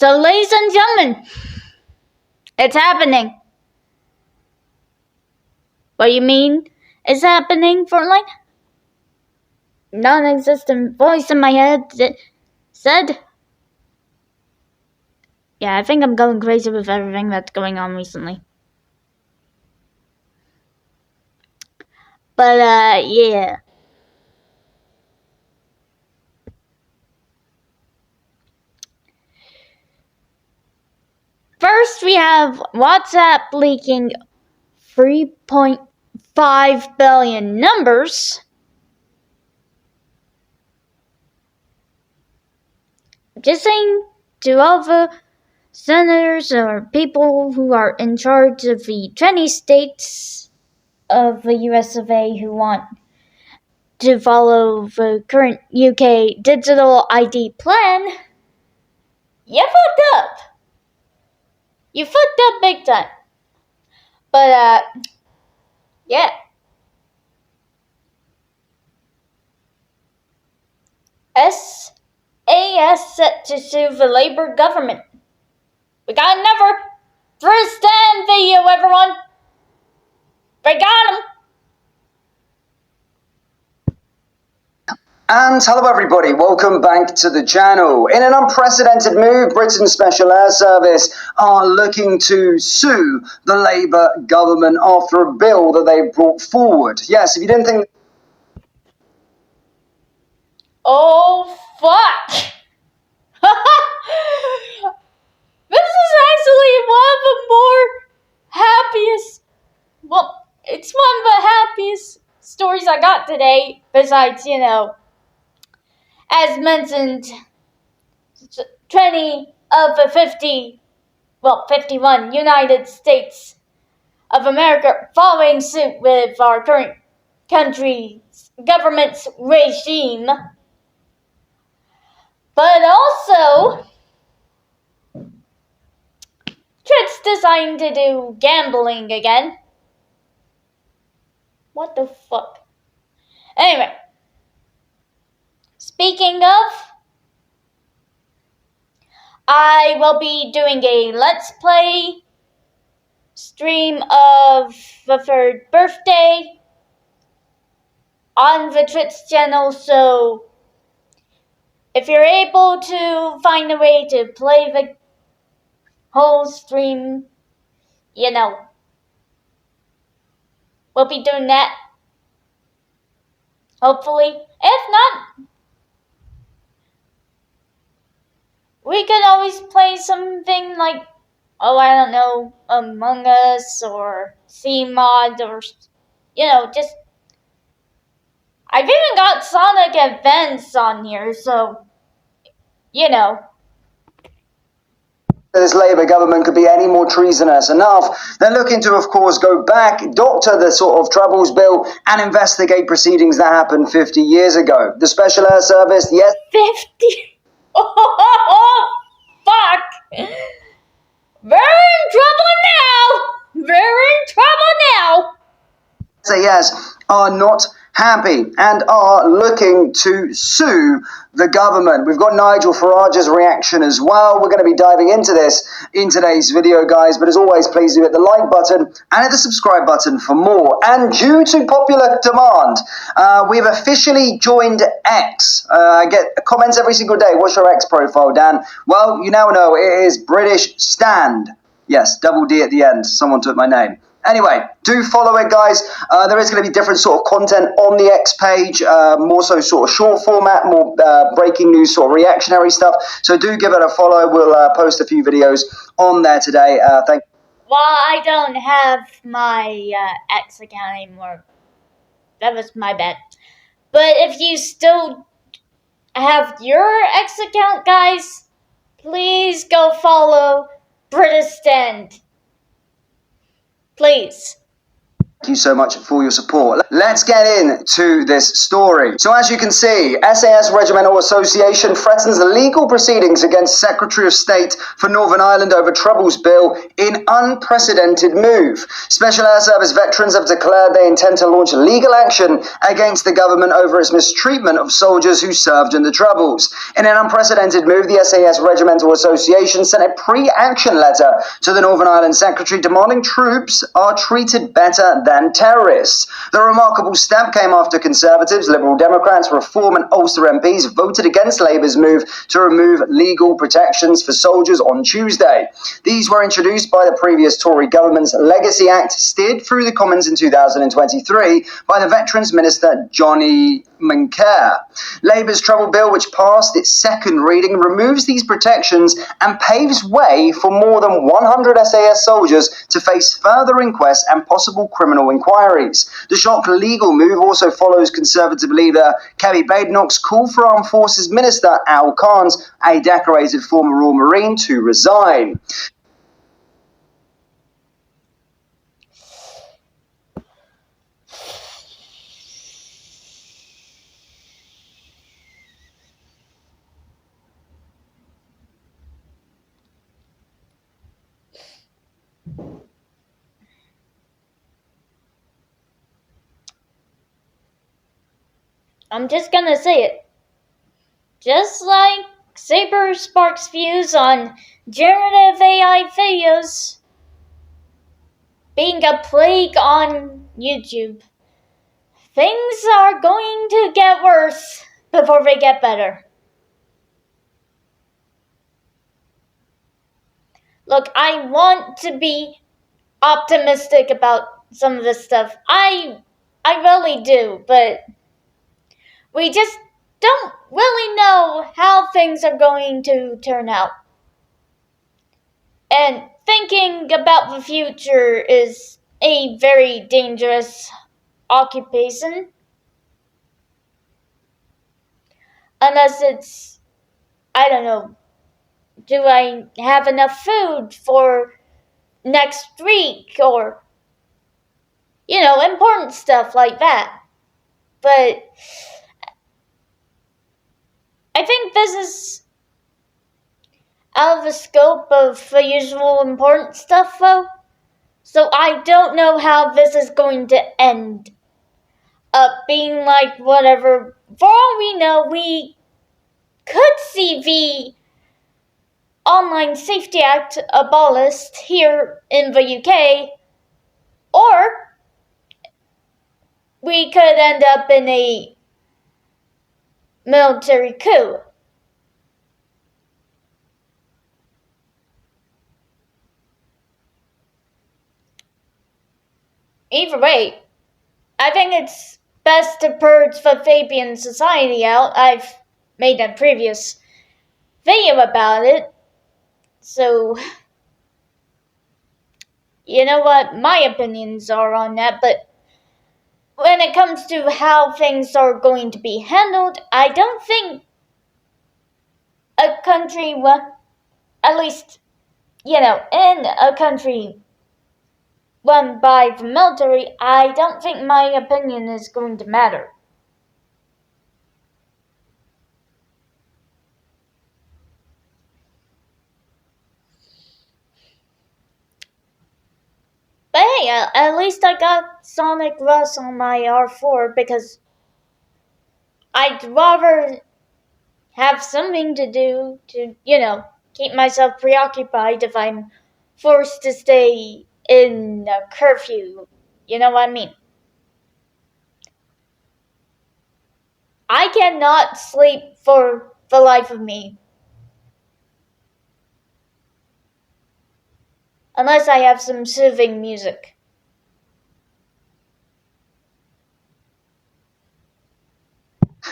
So, ladies and gentlemen, it's happening. What do you mean it's happening, Fortnite? Non-existent voice in my head said. Yeah, I think I'm going crazy with everything that's going on recently. But, yeah. First, we have WhatsApp leaking 3.5 billion numbers. Just saying to all the senators or people who are in charge of the 20 states of the US of A who want to follow the current UK digital ID plan, you fucked up. You fucked up big time. But, yeah. SAS set to sue the Labour government. We got another first-hand video, everyone. We got him. And hello everybody, welcome back to the channel. In an unprecedented move, Britain's Special Air Service are looking to sue the Labour government after a bill that they brought forward. Yes, if you didn't think... Oh, fuck. This is actually one of the more happiest, well, it's one of the happiest stories I got today, besides, as mentioned, 20 of the 51 United States of America following suit with our current country's government's regime. But also, Trick's designed to do gambling again. What the fuck? Anyway, speaking of, I will be doing a Let's Play stream of the 3rd birthday on the Twitch channel, so if you're able to find a way to play the whole stream, we'll be doing that. Hopefully. If not, we could always play something like, I don't know, Among Us or CMod or, just... I've even got Sonic Events on here, so, this Labour government could be any more treasonous enough. They're looking to, of course, go back, doctor the sort of Troubles Bill, and investigate proceedings that happened 50 years ago. The Special Air Service, yes... 50? Oh, fuck! We're in trouble now! We're in trouble now! SAS are not happy and are looking to sue the government. We've got Nigel Farage's reaction as well. We're going to be diving into this in today's video, guys. But as always, please do hit the like button and hit the subscribe button for more. And due to popular demand, we've officially joined X. I get comments every single day. What's your X profile, Dan? Well, you now know it is British Stand. Yes, double D at the end. Someone took my name. Anyway, do follow it, guys. There is going to be different sort of content on the X page, more so sort of short format, more breaking news, sort of reactionary stuff. So do give it a follow. We'll post a few videos on there today. Thank you. Well, I don't have my X account anymore. That was my bad. But if you still have your X account, guys, please go follow British Stand. Please. Thank you so much for your support. Let's get into this story. So as you can see, SAS Regimental Association threatens legal proceedings against Secretary of State for Northern Ireland over Troubles Bill in unprecedented move. Special Air Service veterans have declared they intend to launch legal action against the government over its mistreatment of soldiers who served in the Troubles. In an unprecedented move, the SAS Regimental Association sent a pre-action letter to the Northern Ireland Secretary demanding troops are treated better than terrorists. The remarkable step came after Conservatives, Liberal Democrats, Reform and Ulster MPs voted against Labour's move to remove legal protections for soldiers on Tuesday. These were introduced by the previous Tory government's Legacy Act, steered through the Commons in 2023 by the Veterans Minister Johnny Mancare. Labour's Trouble Bill, which passed its second reading, removes these protections and paves way for more than 100 SAS soldiers to face further inquests and possible criminal inquiries. The shock legal move also follows Conservative leader Kevin Badenoch's call for Armed Forces Minister Al Khan's, a decorated former Royal Marine, to resign. I'm just gonna say it. Just like Saber sparks views on generative AI videos being a plague on YouTube, things are going to get worse before they get better. Look, I want to be optimistic about some of this stuff. I really do, but we just don't really know how things are going to turn out. And thinking about the future is a very dangerous occupation. Unless it's, I don't know, do I have enough food for next week, or, important stuff like that. But I think this is out of the scope of the usual important stuff, though. So I don't know how this is going to end up being like whatever. For all we know, we could see the Online Safety Act abolished here in the UK, or we could end up in a military coup. Either way, I think it's best to purge the Fabian society out. I've made a previous video about it. So, you know what my opinions are on that, but when it comes to how things are going to be handled, I don't think a country, at least, in a country run by the military, I don't think my opinion is going to matter. But hey, at least I got Sonic Rush on my R4 because I'd rather have something to do to, keep myself preoccupied if I'm forced to stay in a curfew. You know what I mean? I cannot sleep for the life of me. Unless I have some soothing music.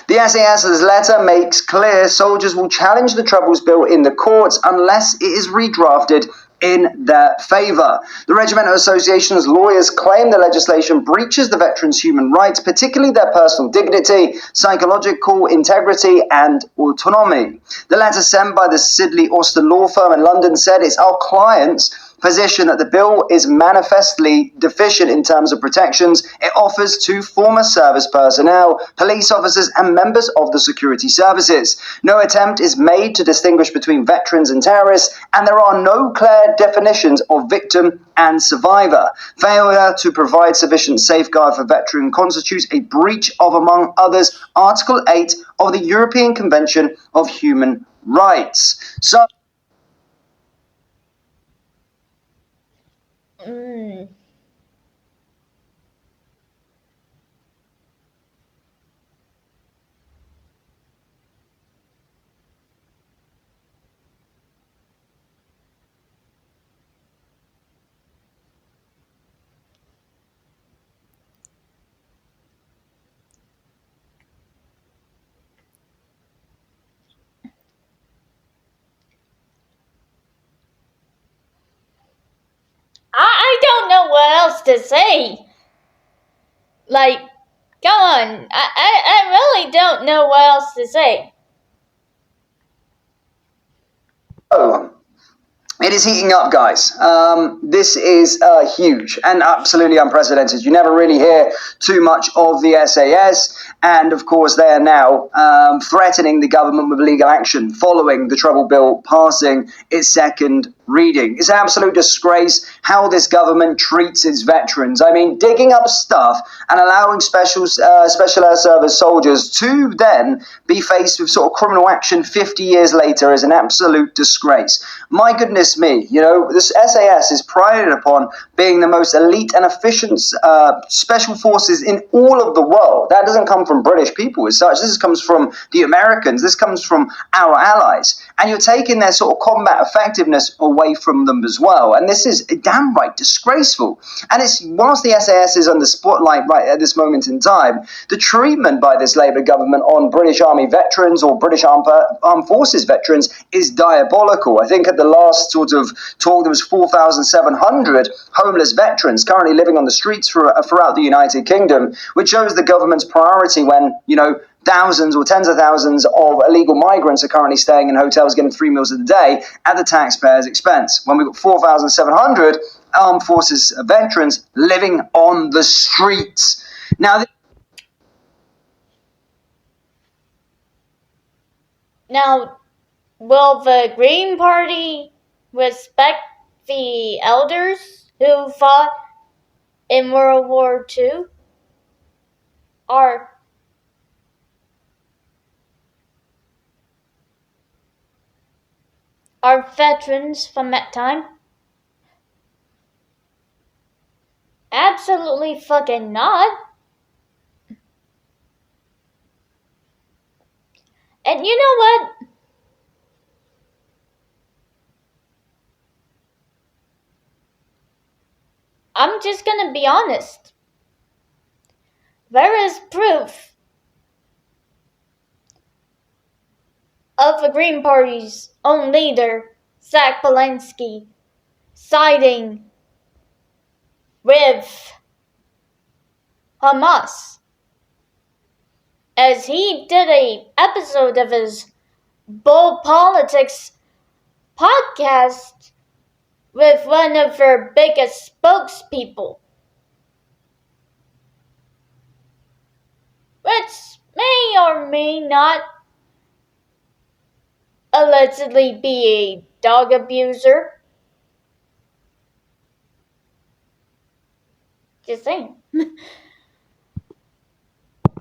The SAS's letter makes clear soldiers will challenge the Troubles Bill in the courts unless it is redrafted in their favour. The Regimental Association's lawyers claim the legislation breaches the veterans' human rights, particularly their personal dignity, psychological integrity and autonomy. The letter sent by the Sidley Austin law firm in London said it's our clients position that the bill is manifestly deficient in terms of protections it offers to former service personnel, police officers, and members of the security services. No attempt is made to distinguish between veterans and terrorists, and there are no clear definitions of victim and survivor. Failure to provide sufficient safeguard for veterans constitutes a breach of, among others, Article 8 of the European Convention of Human Rights. So, I don't know what else to say. Like, come on. I really don't know what else to say. oh, it is heating up, guys. This is huge and absolutely unprecedented. You never really hear too much of the SAS, and of course, they are now threatening the government with legal action following the Trouble Bill passing its second reading. It's an absolute disgrace how this government treats its veterans. I mean, digging up stuff and allowing special air service soldiers to then be faced with sort of criminal action 50 years later is an absolute disgrace. My goodness me, you know, this SAS is prided upon being the most elite and efficient special forces in all of the world. That doesn't come from British people as such. This comes from the Americans. This comes from our allies. And you're taking their sort of combat effectiveness away from them as well. And this is downright disgraceful. And it's whilst the SAS is under spotlight right at this moment in time, the treatment by this Labour government on British Army veterans or British Armed Forces veterans is diabolical. I think at the last sort of talk there was 4,700 homeless veterans currently living on the streets throughout the United Kingdom, which shows the government's priority when, you know, thousands or tens of thousands of illegal migrants are currently staying in hotels getting 3 meals a day at the taxpayers' expense. When we've got 4,700 armed forces veterans living on the streets. Now, will the Green Party respect the elders who fought in World War II? Are veterans from that time? Absolutely fucking not. And you know what? I'm just gonna be honest. There is proof of the Green Party's own leader, Zach Polanski, siding with Hamas, as he did an episode of his Bold Politics podcast with one of their biggest spokespeople, which may or may not allegedly be a dog abuser. Just saying.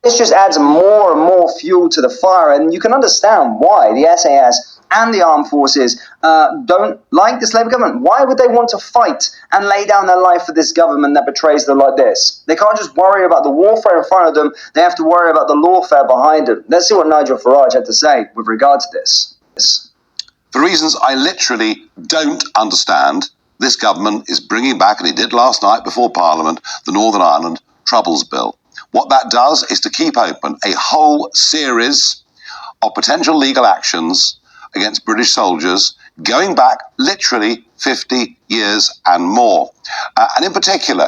this just adds more and more fuel to the fire, and you can understand why the SAS and the armed forces don't like this Labour government. Why would they want to fight and lay down their life for this government that betrays them like this? They can't just worry about the warfare in front of them, they have to worry about the lawfare behind them. Let's see what Nigel Farage had to say with regard to this. For reasons I literally don't understand, this government is bringing back, and it did last night before Parliament, the Northern Ireland Troubles Bill. What that does is to keep open a whole series of potential legal actions against British soldiers going back literally 50 years and more. And in particular,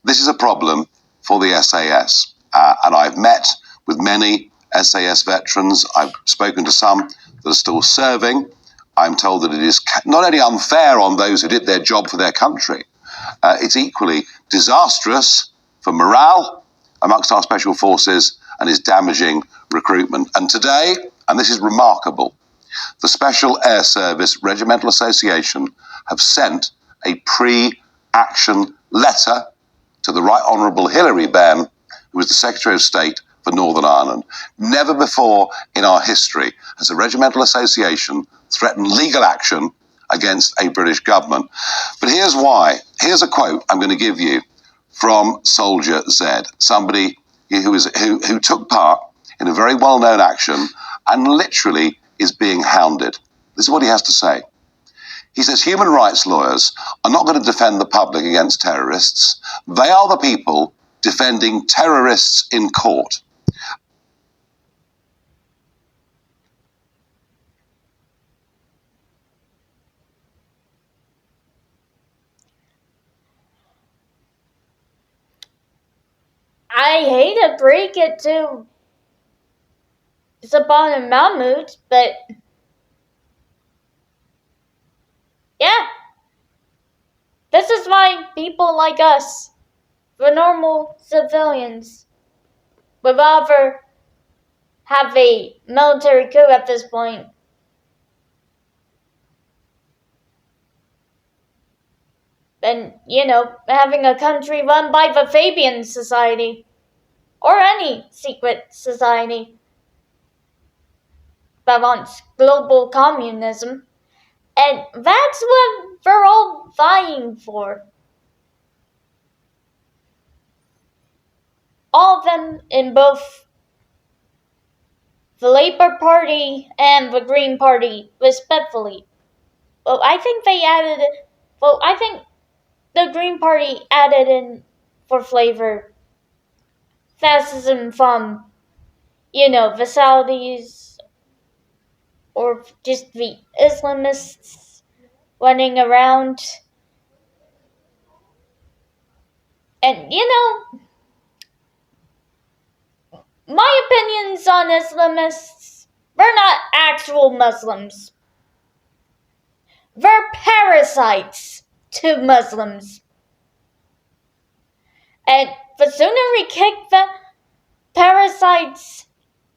this is a problem for the SAS. And I've met with many SAS veterans. I've spoken to some that are still serving. I'm told that it is not only unfair on those who did their job for their country, it's equally disastrous for morale amongst our special forces and is damaging recruitment. And today, and this is remarkable, the Special Air Service Regimental Association have sent a pre-action letter to the Right Honourable Hilary Benn, who was the Secretary of State for Northern Ireland. Never before in our history has a regimental association threatened legal action against a British government. But here's why. Here's a quote I'm going to give you from Soldier Z, somebody who took part in a very well-known action and literally is being hounded. This is what he has to say. He says, human rights lawyers are not going to defend the public against terrorists. They are the people defending terrorists in court. I hate to break it to Saban and Mahmoud, but yeah, this is why people like us, the normal civilians, would rather have a military coup at this point than, having a country run by the Fabian Society or any secret society that wants global communism. And that's what they're all vying for. All of them in both the Labour Party and the Green Party, respectfully. I think the Green Party added in for flavor fascism from, the Saudis or just the Islamists running around. And, my opinions on Islamists, they're not actual Muslims. They're parasites to Muslims. And the sooner we kick the parasites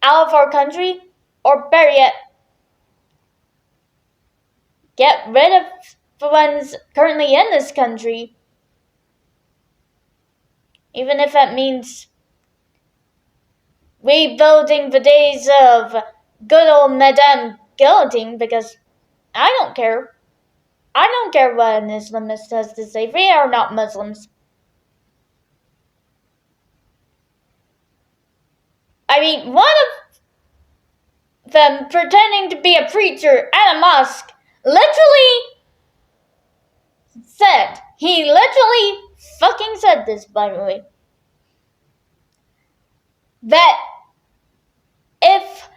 out of our country, or better yet, get rid of the ones currently in this country, even if that means rebuilding the days of good old Madame Guillotine, because I don't care. I don't care what an Islamist has to say. They are not Muslims. I mean, one of them pretending to be a preacher at a mosque he literally fucking said this, by the way, that if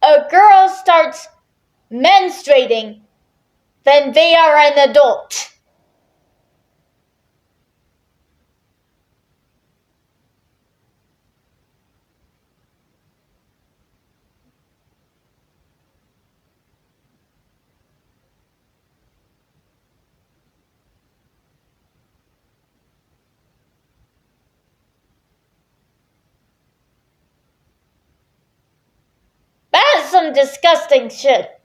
a girl starts menstruating, then they are an adult. That is some disgusting shit.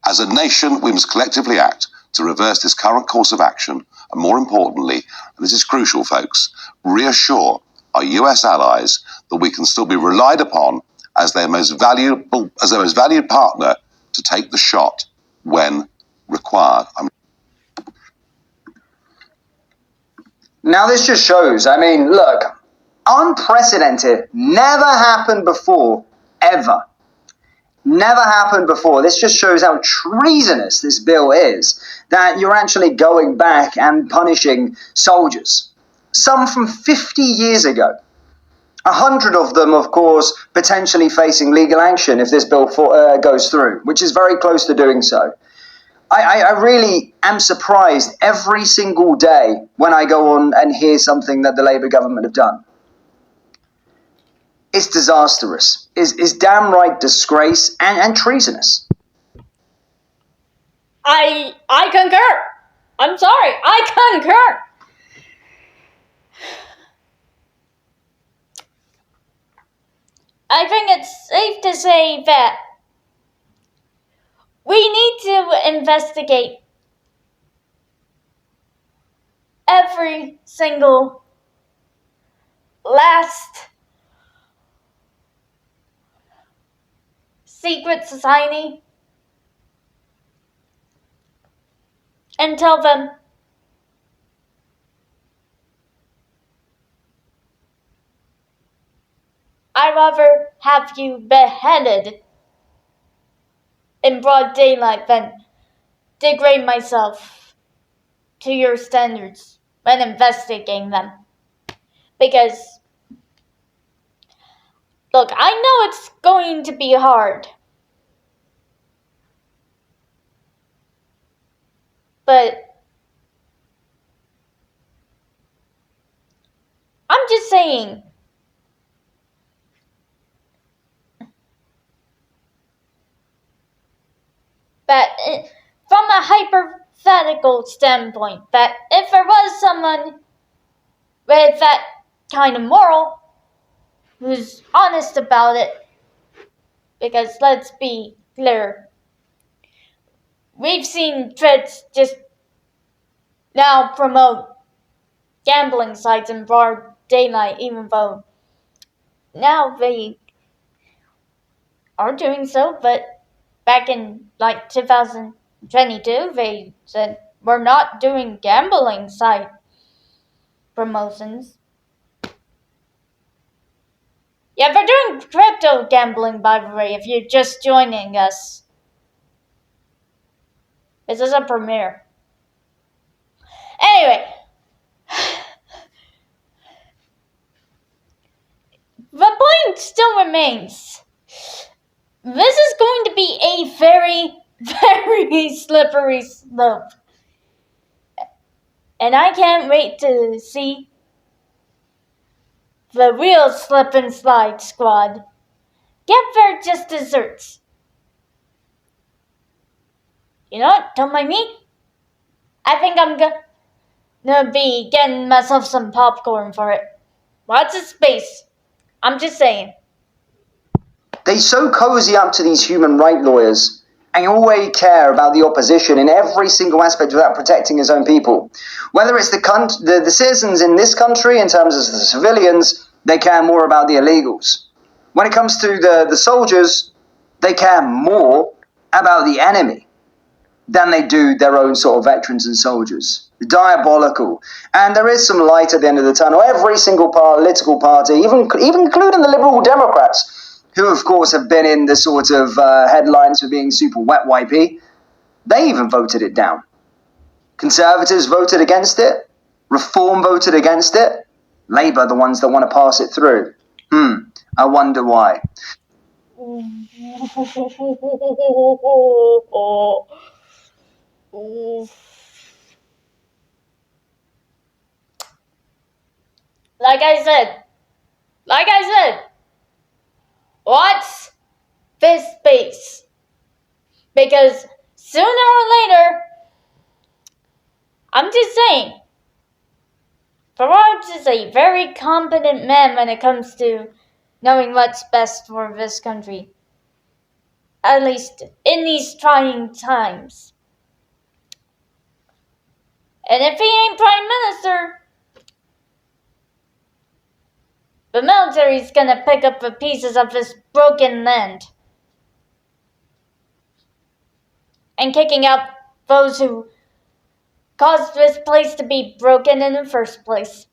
As a nation, we must collectively act to reverse this current course of action, and more importantly, and this is crucial, folks, reassure our US allies that we can still be relied upon as their most valued partner to take the shot when required. Now this just shows, look, unprecedented, never happened before, ever. Never happened before. This just shows how treasonous this bill is, that you're actually going back and punishing soldiers. Some from 50 years ago. 100 of them, of course, potentially facing legal action if this bill goes through, which is very close to doing so. I really am surprised every single day when I go on and hear something that the Labour government have done. It's disastrous. It's downright disgrace and treasonous. I concur. I'm sorry, I concur. I think it's safe to say that we need to investigate every single last secret society and tell them, I'd rather have you beheaded in broad daylight than degrade myself to your standards when investigating them. Because, look, I know it's going to be hard. But I'm just saying, that from a hypothetical standpoint, that if there was someone with that kind of moral who's honest about it, because let's be clear, we've seen threads just now promote gambling sites in broad daylight, even though now they are doing so, but back in like 2022, they said we're not doing gambling site promotions. Yeah, we're doing crypto gambling, by the way, if you're just joining us. This is a premiere. Anyway, the point still remains. This is going to be a very, very slippery slope. And I can't wait to see the real slip and slide squad get their just desserts. You know what? Don't mind me. I think I'm gonna be getting myself some popcorn for it. Lots of space. I'm just saying. They so cozy up to these human rights lawyers and always care about the opposition in every single aspect without protecting his own people. Whether it's the citizens in this country in terms of the civilians, they care more about the illegals. When it comes to the soldiers, they care more about the enemy than they do their own sort of veterans and soldiers. Diabolical. And there is some light at the end of the tunnel. Every single political party, even including the Liberal Democrats, who of course have been in the sort of headlines for being super wet wipey, they even voted it down. Conservatives voted against it. Reform voted against it. Labour, the ones that want to pass it through. I wonder why. Like I said, watch this space. Because sooner or later, I'm just saying, Farage is a very competent man when it comes to knowing what's best for this country. At least in these trying times. And if he ain't Prime Minister, the military's gonna pick up the pieces of this broken land. And kicking out those who caused this place to be broken in the first place.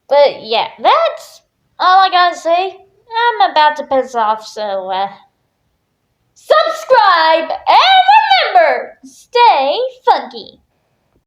But yeah, that's all I gotta say. I'm about to piss off, so subscribe and remember, stay funky.